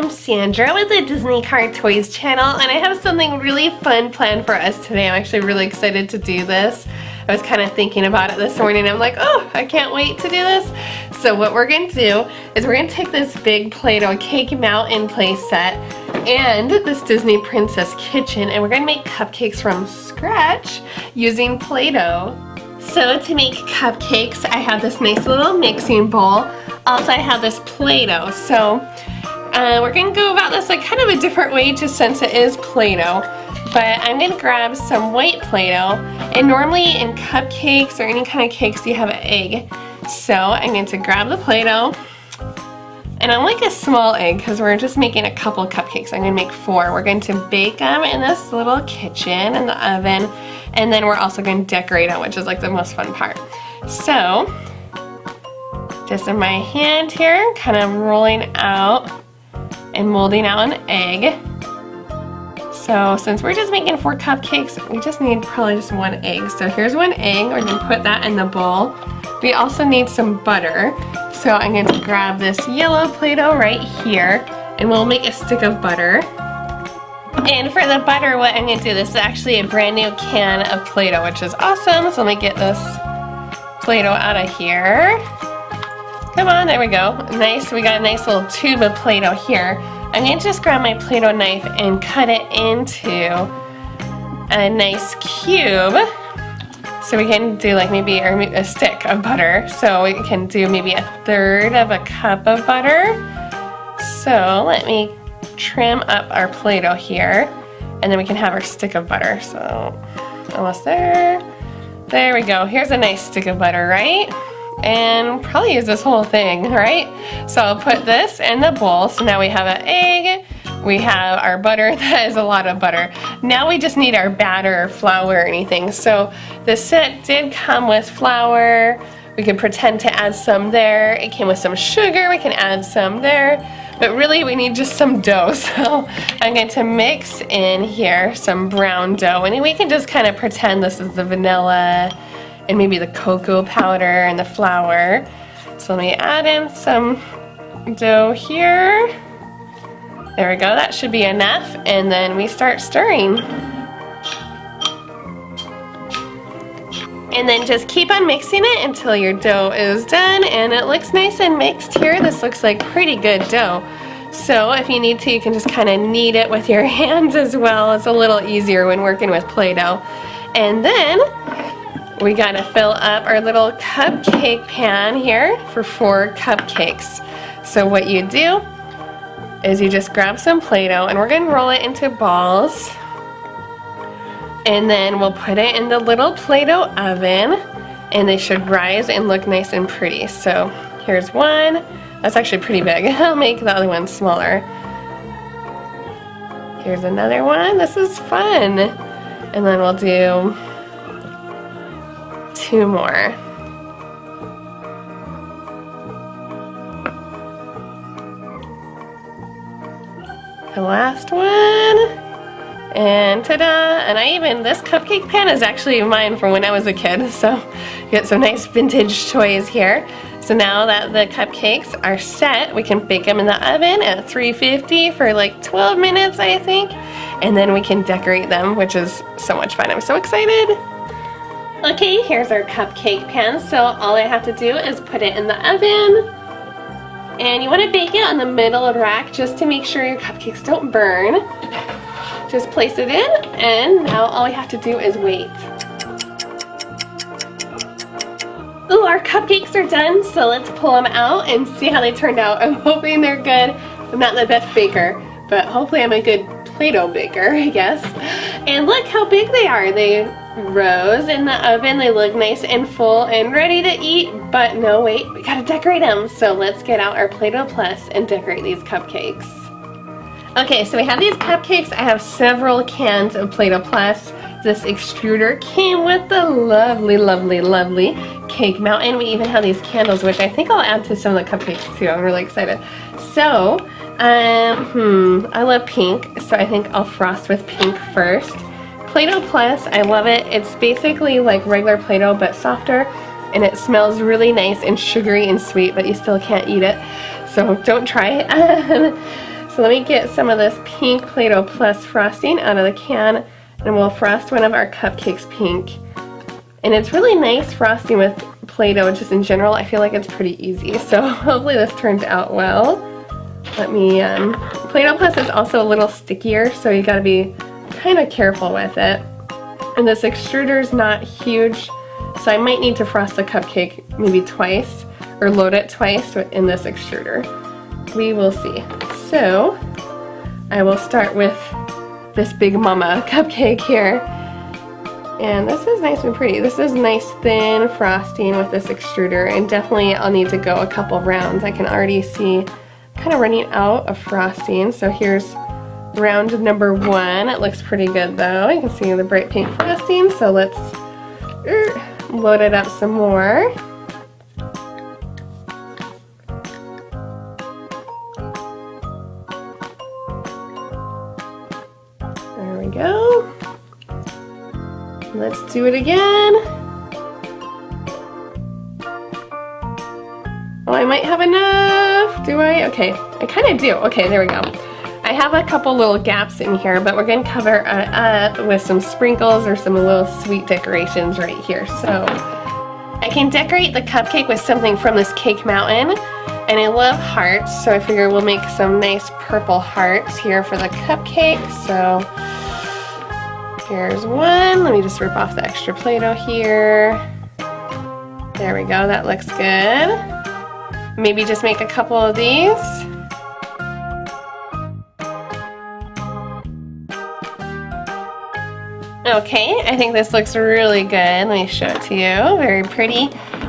I'm Sandra with the Disney Car Toys channel, and I have something really fun planned for us today. I'm actually really excited to do this. I was kind of thinking about it this morning. I'm like, oh, I can't wait to do this. So what we're going to do is we're going to take this big Play-Doh cake mountain play set and this Disney Princess kitchen, and we're going to make cupcakes from scratch using Play-Doh. So to make cupcakes, I have this nice little mixing bowl. Also, I have this Play-Doh. So we're going to go about this like kind of a different way just since it is Play-Doh. But I'm going to grab some white Play-Doh. And normally in cupcakes or any kind of cakes, you have an egg. So I'm going to grab the Play-Doh. And I like a small egg because we're just making a couple cupcakes. I'm going to make 4. We're going to bake them in this little kitchen in the oven. And then we're also going to decorate them, which is like the most fun part. So, just in my hand here, kind of rolling out and molding out an egg. So, since we're just making 4 cupcakes, we just need probably just 1 egg. So here's 1 egg, we're going to put that in the bowl. We also need some butter. So I'm going to grab this yellow Play-Doh right here, and we'll make a stick of butter. And for the butter, what I'm going to do, this is actually a brand new can of Play-Doh, which is awesome. So let me get this Play-Doh out of here. Come on, there we go. Nice, we got a nice little tube of Play-Doh here. I'm going to just grab my Play-Doh knife and cut it into a nice cube. So we can do like maybe a stick of butter. So we can do maybe 1/3 of a cup of butter. So let me trim up our Play-Doh here, and then we can have our stick of butter. So almost there. There we go. Here's a nice stick of butter, right? And probably use this whole thing, right? So I'll put this in the bowl. So now we have an egg, we have our butter. That is a lot of butter. Now we just need our batter or flour or anything. So the set did come with flour. We can pretend to add some there. It came with some sugar. We can add some there. But really we need just some dough. So I'm going to mix in here some brown dough. And we can just kind of pretend this is the vanilla and maybe the cocoa powder and the flour. So let me add in some dough here. There we go, that should be enough. And then we start stirring. And then just keep on mixing it until your dough is done and it looks nice and mixed here. This looks like pretty good dough. So if you need to, you can just kind of knead it with your hands as well. It's a little easier when working with Play-Doh. And then we gotta fill up our little cupcake pan here for 4 cupcakes. So what you do is you just grab some Play-Doh, and we're gonna roll it into balls. And then we'll put it in the little Play-Doh oven, and they should rise and look nice and pretty. So here's one. That's actually pretty big. I'll make the other one smaller. Here's another one. This is fun. And then we'll do 2 more. The last one. And ta-da! And this cupcake pan is actually mine from when I was a kid. So you get some nice vintage toys here. So now that the cupcakes are set, we can bake them in the oven at 350 for like 12 minutes, I think. And then we can decorate them, which is so much fun. I'm so excited. Okay, here's our cupcake pan. So all I have to do is put it in the oven. And you want to bake it on the middle of the rack just to make sure your cupcakes don't burn. Just place it in, and now all we have to do is wait. Ooh, our cupcakes are done, so let's pull them out and see how they turned out. I'm hoping they're good. I'm not the best baker, but hopefully I'm a good Play-Doh baker, I guess. And look how big they are. They rose in the oven. They look nice and full and ready to eat, but no, wait, we gotta decorate them. So let's get out our Play-Doh Plus and decorate these cupcakes. Okay, so we have these cupcakes. I have several cans of Play-Doh Plus. This extruder came with the lovely, lovely, lovely cake mountain. We even have these candles, which I think I'll add to some of the cupcakes too. I'm really excited. So, I love pink, so I think I'll frost with pink first. Play-Doh Plus, I love it. It's basically like regular Play-Doh, but softer, and it smells really nice and sugary and sweet, but you still can't eat it. So don't try it. So let me get some of this pink Play-Doh Plus frosting out of the can, and we'll frost one of our cupcakes pink. And it's really nice frosting with Play-Doh just in general. I feel like it's pretty easy, so hopefully this turns out well. Let me, Play-Doh Plus is also a little stickier, so you gotta be kind of careful with it. And this extruder's not huge, so I might need to frost the cupcake maybe twice, or load it twice in this extruder. We will see. So, I will start with this Big Mama cupcake here. And this is nice and pretty. This is nice thin frosting with this extruder, and definitely I'll need to go a couple rounds. I can already see kind of running out of frosting. So here's round number 1. It looks pretty good though. You can see the bright pink frosting. So let's load it up some more. There we go. Let's do it again. Oh, I might have enough. Do I? Okay, I kind of do. Okay, there we go. I have a couple little gaps in here, but we're going to cover it up with some sprinkles or some little sweet decorations right here. So I can decorate the cupcake with something from this cake mountain, and I love hearts, so I figure we'll make some nice purple hearts here for the cupcake. So here's one. Let me just rip off the extra Play-Doh here. There we go, that looks good. Maybe just make a couple of these. Okay, I think this looks really good. Let me show it to you. Very pretty.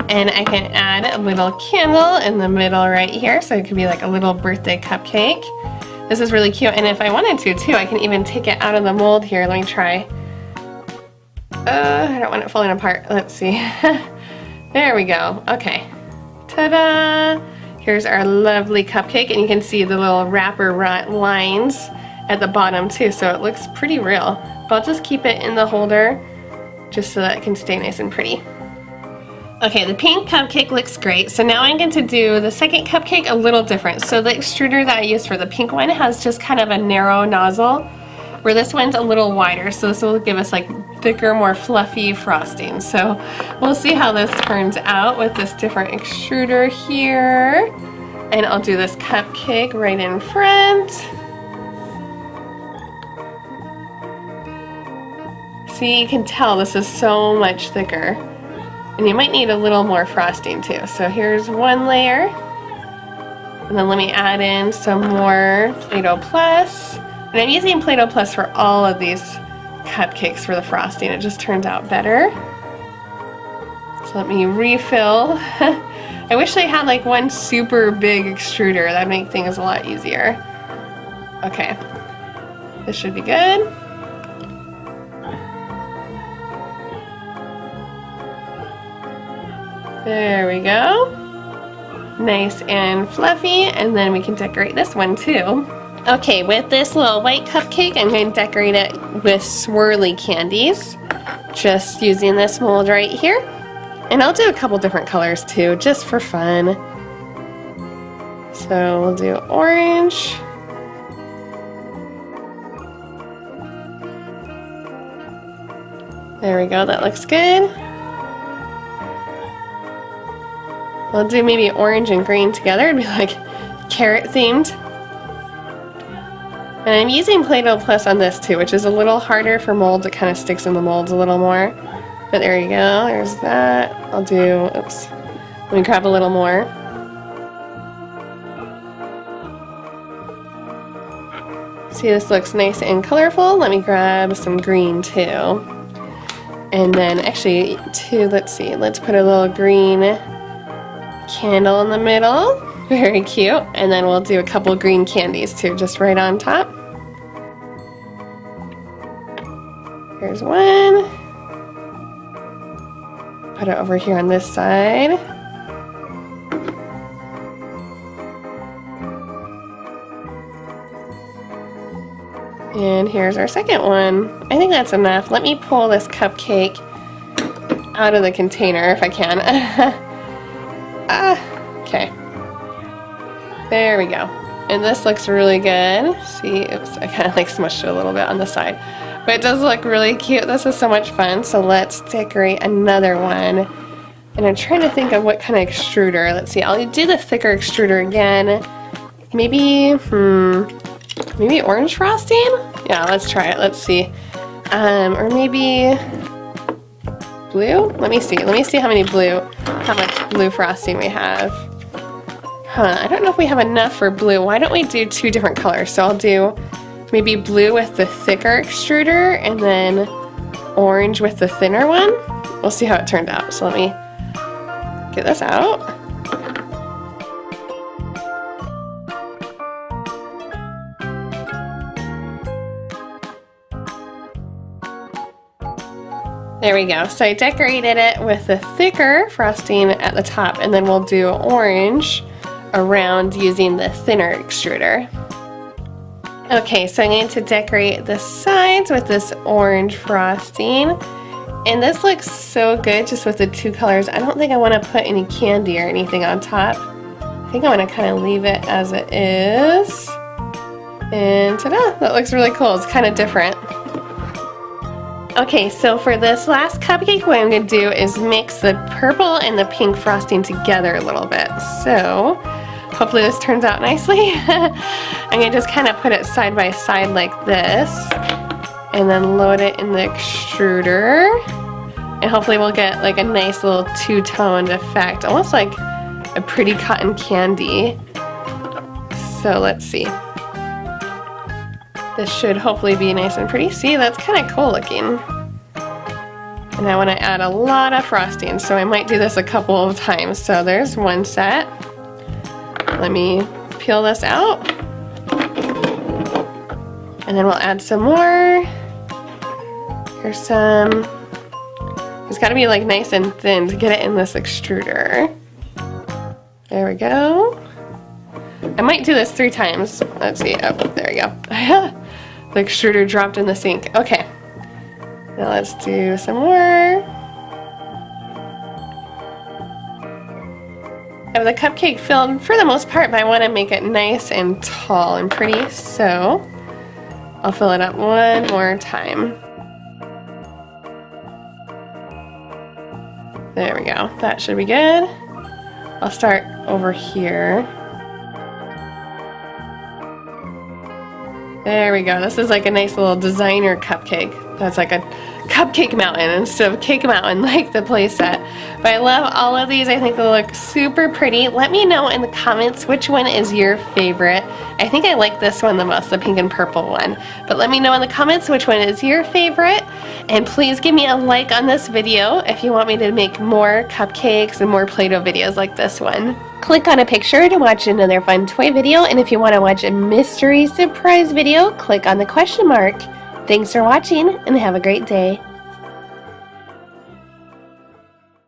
And I can add a little candle in the middle right here, so it could be like a little birthday cupcake. This is really cute, and if I wanted to too, I can even take it out of the mold here. Let me try. I don't want it falling apart. Let's see. There we go. Okay. Ta-da! Here's our lovely cupcake, and you can see the little wrapper lines at the bottom too, so it looks pretty real. But I'll just keep it in the holder just so that it can stay nice and pretty. Okay, the pink cupcake looks great, so now I'm going to do the second cupcake a little different. So the extruder that I used for the pink one has just kind of a narrow nozzle, where this one's a little wider, so this will give us like thicker, more fluffy frosting. So we'll see how this turns out with this different extruder here. And I'll do this cupcake right in front. See, you can tell this is so much thicker. And you might need a little more frosting too. So here's one layer. And then let me add in some more Play-Doh Plus. And I'm using Play-Doh Plus for all of these cupcakes for the frosting. It just turns out better. So let me refill. I wish they had like one super big extruder. That'd make things a lot easier. Okay. This should be good. There we go. Nice and fluffy, and then we can decorate this one too. Okay, with this little white cupcake, I'm going to decorate it with swirly candies. Just using this mold right here. And I'll do a couple different colors too, just for fun. So we'll do orange. There we go, that looks good. We'll do maybe orange and green together. It'd be like carrot themed. And I'm using Play-Doh Plus on this too, which is a little harder for molds. It kind of sticks in the molds a little more. But there you go, there's that. I'll do, oops, let me grab a little more. See, this looks nice and colorful. Let me grab some green too. And then actually, let's see, let's put a little green candle in the middle. Very cute. And then we'll do a couple green candies too, just right on top. Here's one. Put it over here on this side. And here's our second one. I think that's enough. Let me pull this cupcake out of the container if I can. Okay. There we go. And this looks really good. See, oops, I kind of like smushed it a little bit on the side. But it does look really cute. This is so much fun. So let's decorate another one. And I'm trying to think of what kind of extruder. Let's see, I'll do the thicker extruder again. Maybe, maybe orange frosting? Yeah, let's try it. Let's see. Or maybe blue? Let me see how much blue frosting we have. I don't know if we have enough for blue. Why don't we do 2 different colors? So I'll do maybe blue with the thicker extruder and then orange with the thinner one. We'll see how it turned out. So let me get this out. There we go. So I decorated it with the thicker frosting at the top, and then we'll do orange around using the thinner extruder. Okay, so I'm going to decorate the sides with this orange frosting. And this looks so good just with the 2 colors. I don't think I want to put any candy or anything on top. I think I want to kind of leave it as it is. And ta-da! That looks really cool. It's kind of different. Okay, so for this last cupcake, what I'm going to do is mix the purple and the pink frosting together a little bit. So hopefully this turns out nicely. I'm going to just kind of put it side by side like this and then load it in the extruder. And hopefully we'll get like a nice little 2-toned effect, almost like a pretty cotton candy. So let's see. This should hopefully be nice and pretty. See, that's kind of cool looking. And I want to add a lot of frosting, so I might do this a couple of times. So there's one set. Let me peel this out. And then we'll add some more. Here's some. It's got to be like nice and thin to get it in this extruder. There we go. I might do this 3 times. Let's see. Oh, there we go. The extruder dropped in the sink. Okay. Now let's do some more. I have the cupcake filled for the most part, but I want to make it nice and tall and pretty, so I'll fill it up one more time. There we go. That should be good. I'll start over here. There we go. This is like a nice little designer cupcake. That's like a cupcake mountain instead of cake mountain like the playset. But I love all of these. I think they look super pretty. Let me know in the comments which one is your favorite. I think I like this one the most, the pink and purple one. But let me know in the comments which one is your favorite. And please give me a like on this video if you want me to make more cupcakes and more Play-Doh videos like this one. Click on a picture to watch another fun toy video, and if you want to watch a mystery surprise video, click on the question mark. Thanks for watching, and have a great day.